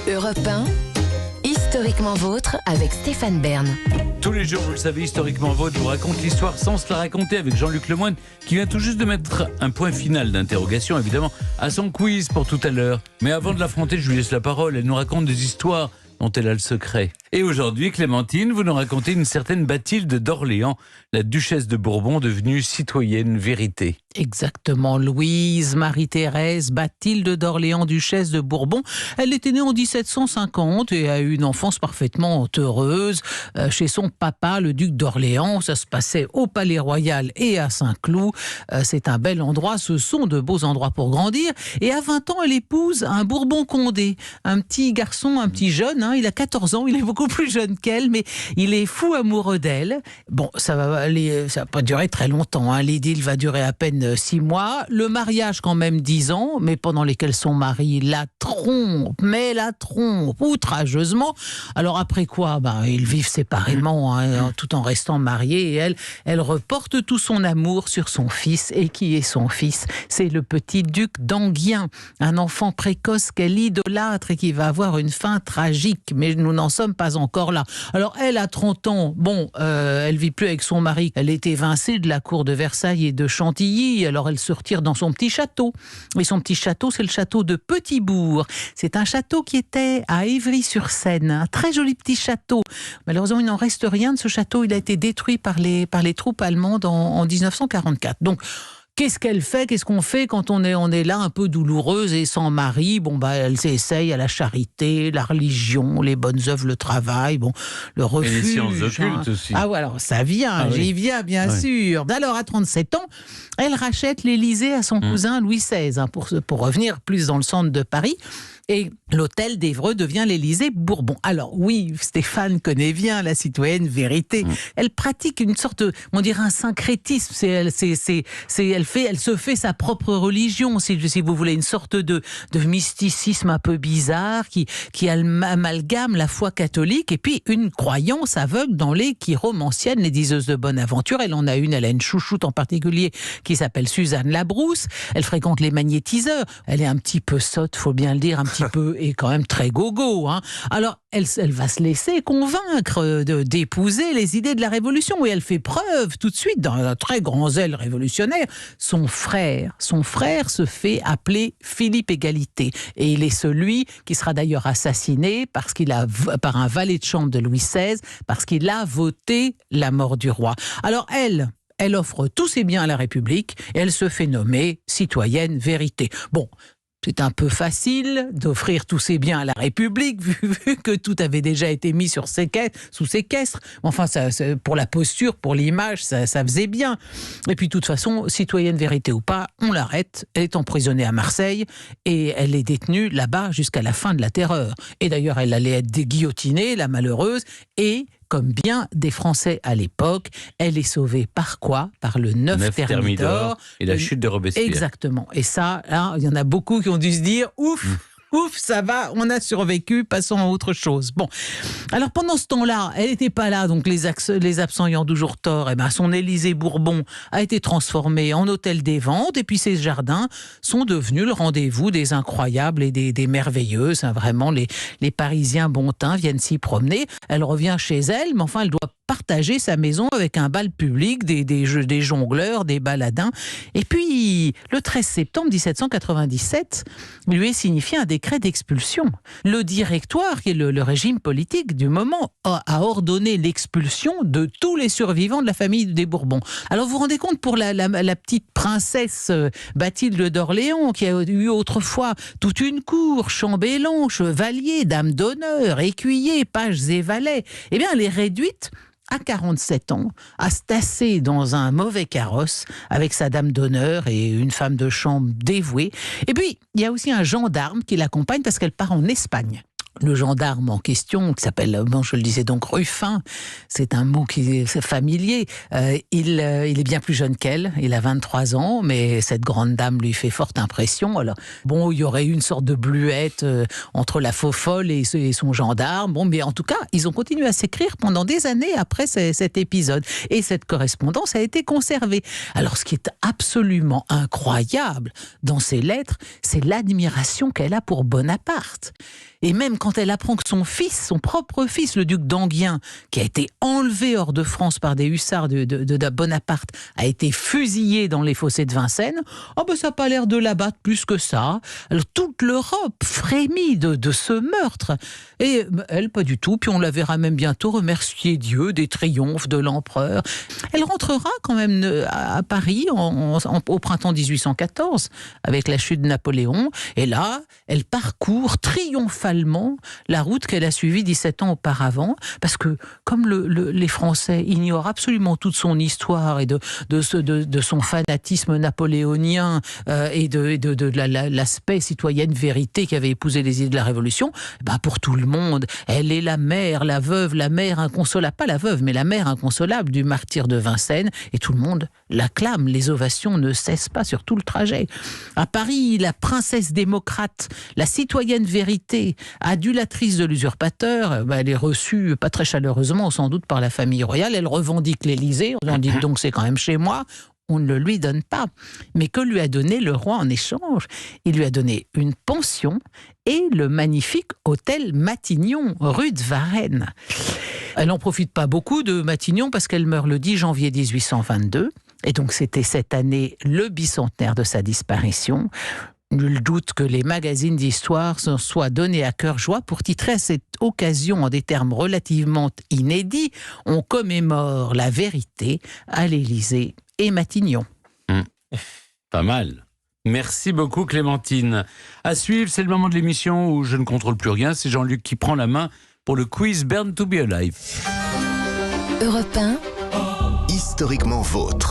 Europe 1, historiquement vôtre avec Stéphane Bern. Tous les jours, vous le savez, historiquement vôtre vous raconte l'histoire sans se la raconter avec Jean-Luc Lemoyne qui vient tout juste de mettre un point final d'interrogation, évidemment, à son quiz pour tout à l'heure. Mais avant de l'affronter, je lui laisse la parole. Elle nous raconte des histoires dont elle a le secret. Et aujourd'hui, Clémentine, vous nous racontez une certaine Bathilde d'Orléans, la duchesse de Bourbon devenue citoyenne vérité. Exactement, Louise Marie-Thérèse Bathilde d'Orléans, duchesse de Bourbon. Elle était née en 1750 et a eu une enfance parfaitement heureuse chez son papa, le duc d'Orléans. Ça se passait au Palais Royal et à Saint-Cloud. C'est un bel endroit, ce sont de beaux endroits pour grandir. Et à 20 ans, elle épouse un Bourbon-Condé, un petit garçon, un petit jeune. Il a 14 ans, il est beaucoup plus jeune qu'elle, mais il est fou amoureux d'elle. Bon, ça va pas durer très longtemps. L'idylle va durer à peine 6 mois. Le mariage quand même 10 ans, mais pendant lesquels son mari la trompe outrageusement. Alors après quoi, ils vivent séparément, tout en restant mariés. Et elle reporte tout son amour sur son fils. Et qui est son fils? C'est le petit duc d'Enghien, un enfant précoce qu'elle idolâtre et qui va avoir une fin tragique. Mais nous n'en sommes pas encore là. Alors elle a 30 ans, elle vit plus avec son mari. Elle est évincée de la cour de Versailles et de Chantilly. Alors elle se retire dans son petit château. Et son petit château, c'est le château de Petit-Bourg. C'est un château qui était à Évry-sur-Seine. Un très joli petit château. Malheureusement, il n'en reste rien de ce château. Il a été détruit par les troupes allemandes en 1944. Donc, qu'est-ce qu'elle fait? Qu'est-ce qu'on fait quand on est là un peu douloureuse et sans mari? Elle s'essaye à la charité, la religion, les bonnes œuvres, le travail, le refuge. Et les sciences occultes aussi. Alors ça vient, j'y viens bien sûr. Alors à 37 ans, elle rachète l'Élysée à son cousin Louis XVI, pour revenir plus dans le centre de Paris. Et l'hôtel d'Évreux devient l'Élysée Bourbon. Alors oui, Stéphane connaît bien la citoyenne vérité. Elle pratique une sorte de, on dirait un syncrétisme. Elle se fait sa propre religion, si vous voulez, une sorte de mysticisme un peu bizarre qui amalgame la foi catholique et puis une croyance aveugle dans les chiromanciennes, les diseuses de bonne aventure. Elle en a une, elle a une chouchoute en particulier qui s'appelle Suzanne Labrousse. Elle fréquente les magnétiseurs. Elle est un petit peu sotte, faut bien le dire, un petit peu, et quand même très gogo. Alors, elle va se laisser convaincre d'épouser les idées de la Révolution. Et elle fait preuve tout de suite d'un très grand zèle révolutionnaire. Son frère se fait appeler Philippe Égalité. Et il est celui qui sera d'ailleurs assassiné par un valet de chambre de Louis XVI, parce qu'il a voté la mort du roi. Alors elle offre tous ses biens à la République et elle se fait nommer citoyenne vérité. C'est un peu facile d'offrir tous ses biens à la République, vu que tout avait déjà été mis sous séquestre. Enfin, ça, pour la posture, pour l'image, ça faisait bien. Et puis, de toute façon, citoyenne vérité ou pas, on l'arrête. Elle est emprisonnée à Marseille et elle est détenue là-bas jusqu'à la fin de la Terreur. Et d'ailleurs, elle allait être guillotinée, la malheureuse, et comme bien des Français à l'époque, elle est sauvée par quoi? Par le 9 Thermidor et la chute de Robespierre. Exactement. Et ça, là, il y en a beaucoup qui ont dû se dire ouf, ça va, on a survécu, passons à autre chose. Alors pendant ce temps-là, elle n'était pas là, donc les absents ayant toujours tort, son Élysée Bourbon a été transformé en hôtel des ventes, et puis ses jardins sont devenus le rendez-vous des incroyables et des merveilleuses. Vraiment, les Parisiens bon teint viennent s'y promener. Elle revient chez elle, mais enfin, elle doit partager sa maison avec un bal public, des jongleurs, des baladins. Et puis, le 13 septembre 1797, lui est signifié un décret d'expulsion. Le Directoire, qui est le régime politique du moment, a ordonné l'expulsion de tous les survivants de la famille des Bourbons. Alors, vous vous rendez compte, pour la petite princesse Bathilde d'Orléans, qui a eu autrefois toute une cour, chambellan, chevalier, dame d'honneur, écuyer, pages et valets, elle est réduite à 47 ans, à se tasser dans un mauvais carrosse avec sa dame d'honneur et une femme de chambre dévouée. Et puis, il y a aussi un gendarme qui l'accompagne parce qu'elle part en Espagne. Le gendarme en question, qui s'appelle, je le disais donc, Ruffin, c'est un mot qui est familier. Il est bien plus jeune qu'elle, il a 23 ans, mais cette grande dame lui fait forte impression. Alors, il y aurait eu une sorte de bluette entre la faux-folle et son gendarme. Mais en tout cas, ils ont continué à s'écrire pendant des années après cet épisode. Et cette correspondance a été conservée. Alors, ce qui est absolument incroyable dans ces lettres, c'est l'admiration qu'elle a pour Bonaparte. Et même quand elle apprend que son fils, son propre fils, le duc d'Enghien, qui a été enlevé hors de France par des hussards de Bonaparte, a été fusillé dans les fossés de Vincennes, ça n'a pas l'air de l'abattre plus que ça. Alors, toute l'Europe frémit de ce meurtre. Et elle, pas du tout. Puis on la verra même bientôt remercier Dieu des triomphes de l'empereur. Elle rentrera quand même à Paris au printemps 1814, avec la chute de Napoléon. Et là, elle parcourt triomphalement la route qu'elle a suivie 17 ans auparavant. Parce que, comme les Français ignorent absolument toute son histoire et de son fanatisme napoléonien et de l'aspect citoyenne vérité qui avait épousé les idées de la Révolution, pour tout le monde, elle est la mère inconsolable, pas la veuve, mais la mère inconsolable du martyr de Vincennes, et tout le monde l'acclame. Les ovations ne cessent pas sur tout le trajet. À Paris, la princesse démocrate, la citoyenne vérité, adulatrice de l'usurpateur, elle est reçue pas très chaleureusement, sans doute par la famille royale. Elle revendique l'Élysée, on dit donc c'est quand même chez moi. On ne le lui donne pas. Mais que lui a donné le roi en échange? Il lui a donné une pension et le magnifique hôtel Matignon, rue de Varennes. Elle n'en profite pas beaucoup de Matignon parce qu'elle meurt le 10 janvier 1822. Et donc c'était cette année le bicentenaire de sa disparition. Nul doute que les magazines d'histoire se soient donnés à cœur joie pour titrer à cette occasion, en des termes relativement inédits, on commémore la vérité à l'Élysée et Matignon. Pas mal. Merci beaucoup Clémentine. À suivre, c'est le moment de l'émission où je ne contrôle plus rien. C'est Jean-Luc qui prend la main pour le quiz Born to be Alive. Europe 1. Historiquement vôtre.